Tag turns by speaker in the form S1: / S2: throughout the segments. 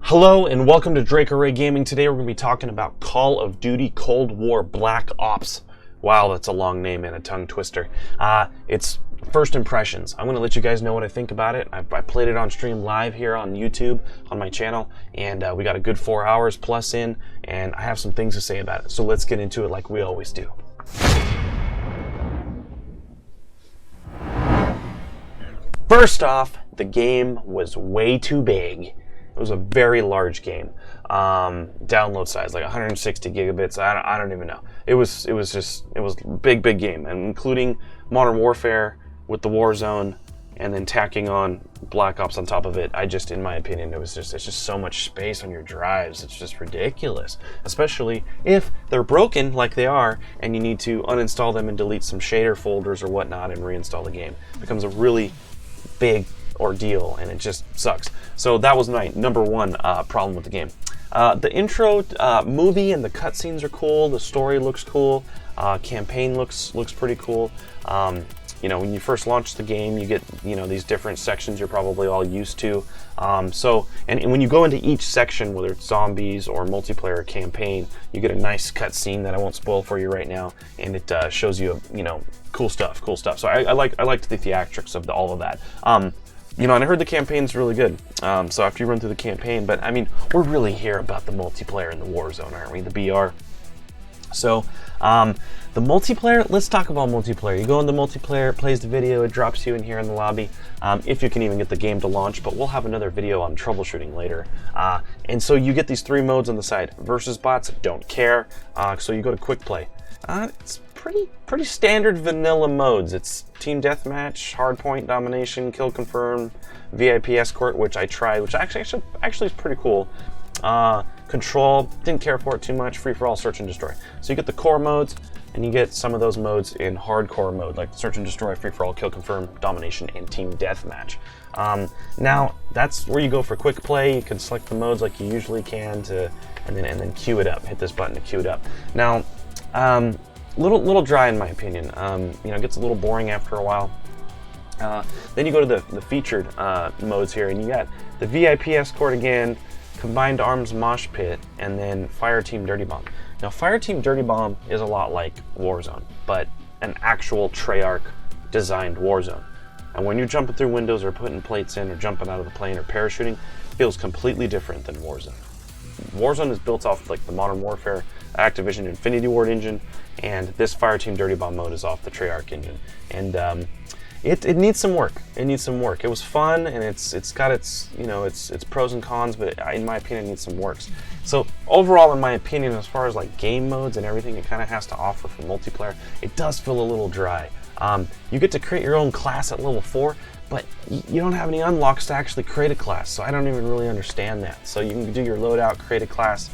S1: Hello and welcome to Draco Ray Gaming. Today we're going to be talking about Call of Duty Cold War Black Ops. Wow, that's a long name and a tongue twister. It's first impressions. I'm going to let you guys know what I think about it. I played it on stream live here on YouTube on my channel, and we got a good 4 hours plus in, and I have some things to say about it. So let's get into it like we always do. First off, the game was way too big. It was a very large game. Download size, like 160 gigabits. I don't even know. It was big game, and including Modern Warfare with the Warzone, and then tacking on Black Ops on top of it. In my opinion, it's just so much space on your drives. It's just ridiculous, especially if they're broken like they are, and you need to uninstall them and delete some shader folders or whatnot and reinstall the game. It becomes a really big ordeal, and it just sucks. So that was my number one problem with the game. The intro movie and the cutscenes are cool. The story looks cool. Campaign looks pretty cool. When you first launch the game, you get these different sections you're probably all used to. And when you go into each section, whether it's zombies or multiplayer or campaign, you get a nice cutscene that I won't spoil for you right now, and it shows you cool stuff. So I liked the theatrics of all of that. And I heard the campaign's really good. So after you run through the campaign, but I mean, we're really here about the multiplayer in the Warzone, aren't we? The BR. So, the multiplayer, let's talk about multiplayer. You go into multiplayer, it plays the video, it drops you in here in the lobby, if you can even get the game to launch, but we'll have another video on troubleshooting later. And so you get these three modes on the side. Versus bots, don't care. So you go to quick play. It's pretty standard vanilla modes. It's team deathmatch, hardpoint domination, kill confirm, VIP escort, which I tried, which actually is pretty cool. Control, didn't care for it too much. Free for all, search and destroy. So you get the core modes, and you get some of those modes in hardcore mode, like search and destroy, free for all, kill confirm, domination, and team deathmatch. Now that's where you go for quick play. You can select the modes like you usually can and then queue it up. Hit this button to queue it up. Now, little dry in my opinion. It gets a little boring after a while. Then you go to the featured modes here, and you got the VIP escort again, combined arms mosh pit, and then fire team dirty bomb. Now, fire team dirty bomb is a lot like Warzone, but an actual Treyarch designed Warzone. And when you're jumping through windows or putting plates in or jumping out of the plane or parachuting, it feels completely different than Warzone. Warzone is built off like the Modern Warfare Activision Infinity Ward engine, and this Fire Team Dirty Bomb mode is off the Treyarch engine. And it needs some work. It needs some work. It was fun, and it's got its pros and cons, but in my opinion, it needs some works. So overall, in my opinion, as far as like game modes and everything it kind of has to offer for multiplayer, it does feel a little dry. You get to create your own class at level 4, but you don't have any unlocks to actually create a class, so I don't even really understand that. So you can do your loadout, create a class,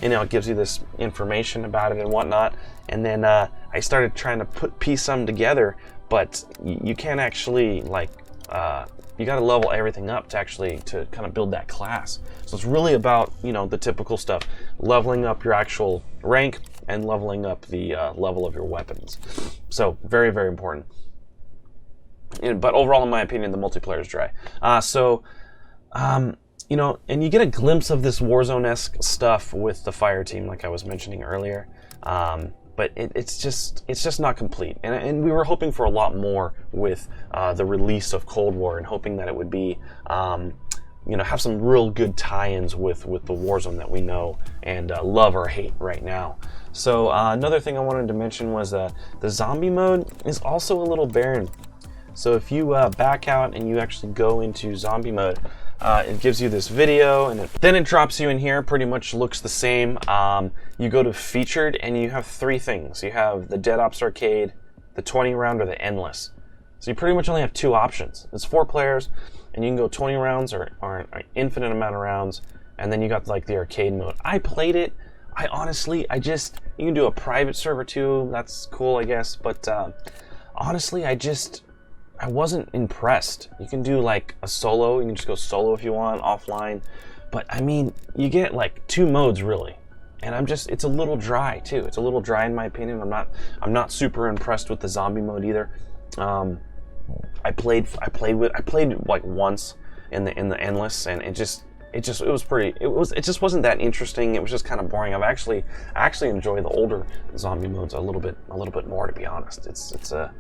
S1: it gives you this information about it and whatnot, and then I started trying to piece some together, but you can't actually, you got to level everything up to kind of build that class. So it's really about, the typical stuff, leveling up your actual rank and leveling up the level of your weapons. So very, very important. But overall, in my opinion, the multiplayer is dry. And you get a glimpse of this Warzone-esque stuff with the fire team, like I was mentioning earlier. But it's just not complete. And we were hoping for a lot more with the release of Cold War, and hoping that it would be, have some real good tie-ins with the Warzone that we know and love or hate right now. So another thing I wanted to mention was the zombie mode is also a little barren. So if you back out and you actually go into zombie mode, it gives you this video, and then it drops you in here. Pretty much looks the same. You go to featured, and you have three things. You have the Dead Ops Arcade, the 20 round, or the endless. So you pretty much only have two options. It's 4 players, and you can go 20 rounds or an infinite amount of rounds, and then you got like the arcade mode. I played it. You can do a private server too. That's cool, I guess. But honestly, I wasn't impressed. You can do like a solo. You can just go solo if you want, offline. But I mean, you get like 2 modes really. And it's a little dry too. It's a little dry in my opinion. I'm not super impressed with the zombie mode either. I played like once in the endless, and it just it just wasn't that interesting. It was just kind of boring. I actually enjoy the older zombie modes a little bit more, to be honest. It's a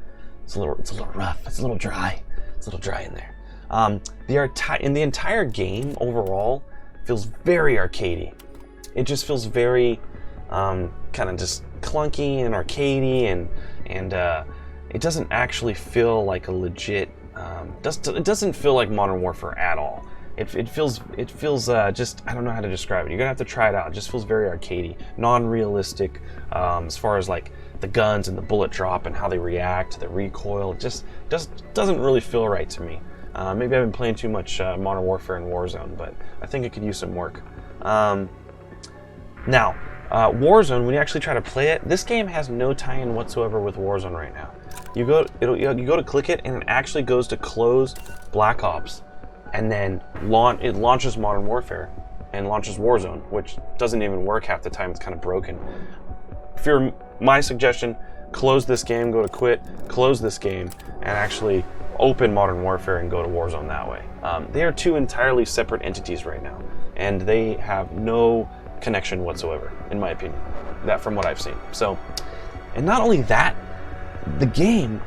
S1: little rough. It's a little dry. It's a little dry in there. The entire game overall feels very arcadey. It just feels very kind of just clunky and arcadey, and it doesn't actually feel like a legit. It doesn't feel like Modern Warfare at all. It feels just, I don't know how to describe it. You're gonna have to try it out. It just feels very arcadey, non-realistic as far as like the guns and the bullet drop and how they react, the recoil. It just doesn't really feel right to me. Maybe I've been playing too much Modern Warfare and Warzone, but I think it could use some work. Now, Warzone, when you actually try to play it, this game has no tie-in whatsoever with Warzone right now. You go to click it, and it actually goes to close Black Ops, and then it launches Modern Warfare and launches Warzone, which doesn't even work half the time. It's kind of broken. My suggestion, close this game, go to quit, close this game, and actually open Modern Warfare and go to Warzone that way. They are two entirely separate entities right now, and they have no connection whatsoever, in my opinion. That from what I've seen. So, and not only that, the game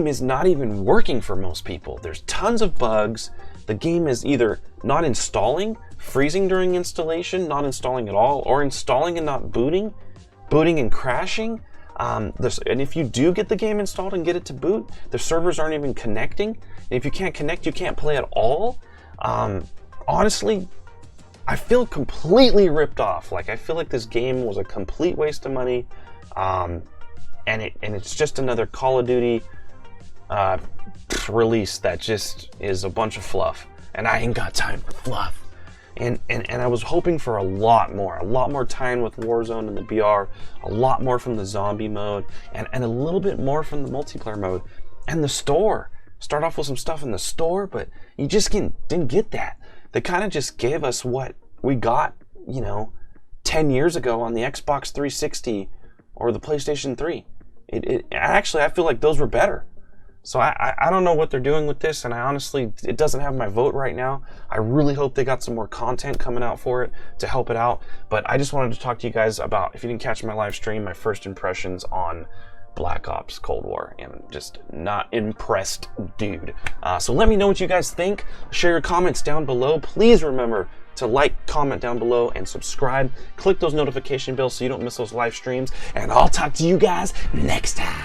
S1: is not even working for most people. There's tons of bugs. The game is either not installing, freezing during installation, not installing at all, or installing and not booting and crashing. And if you do get the game installed and get it to boot, the servers aren't even connecting. And if you can't connect, you can't play at all. Honestly, I feel completely ripped off. Like, I feel like this game was a complete waste of money. And it's just another Call of Duty release that just is a bunch of fluff, and I ain't got time for fluff. And I was hoping for a lot more time with Warzone and the BR, a lot more from the zombie mode, and a little bit more from the multiplayer mode, and the store. Start off with some stuff in the store, but you just didn't get that. They kind of just gave us what we got, 10 years ago on the Xbox 360 or the PlayStation 3. Actually, I feel like those were better. So I don't know what they're doing with this, and it doesn't have my vote right now. I really hope they got some more content coming out for it to help it out. But I just wanted to talk to you guys about, if you didn't catch my live stream, my first impressions on Black Ops Cold War, and just not impressed, dude. So let me know what you guys think. Share your comments down below. Please remember to like, comment down below, and subscribe. Click those notification bells so you don't miss those live streams, and I'll talk to you guys next time.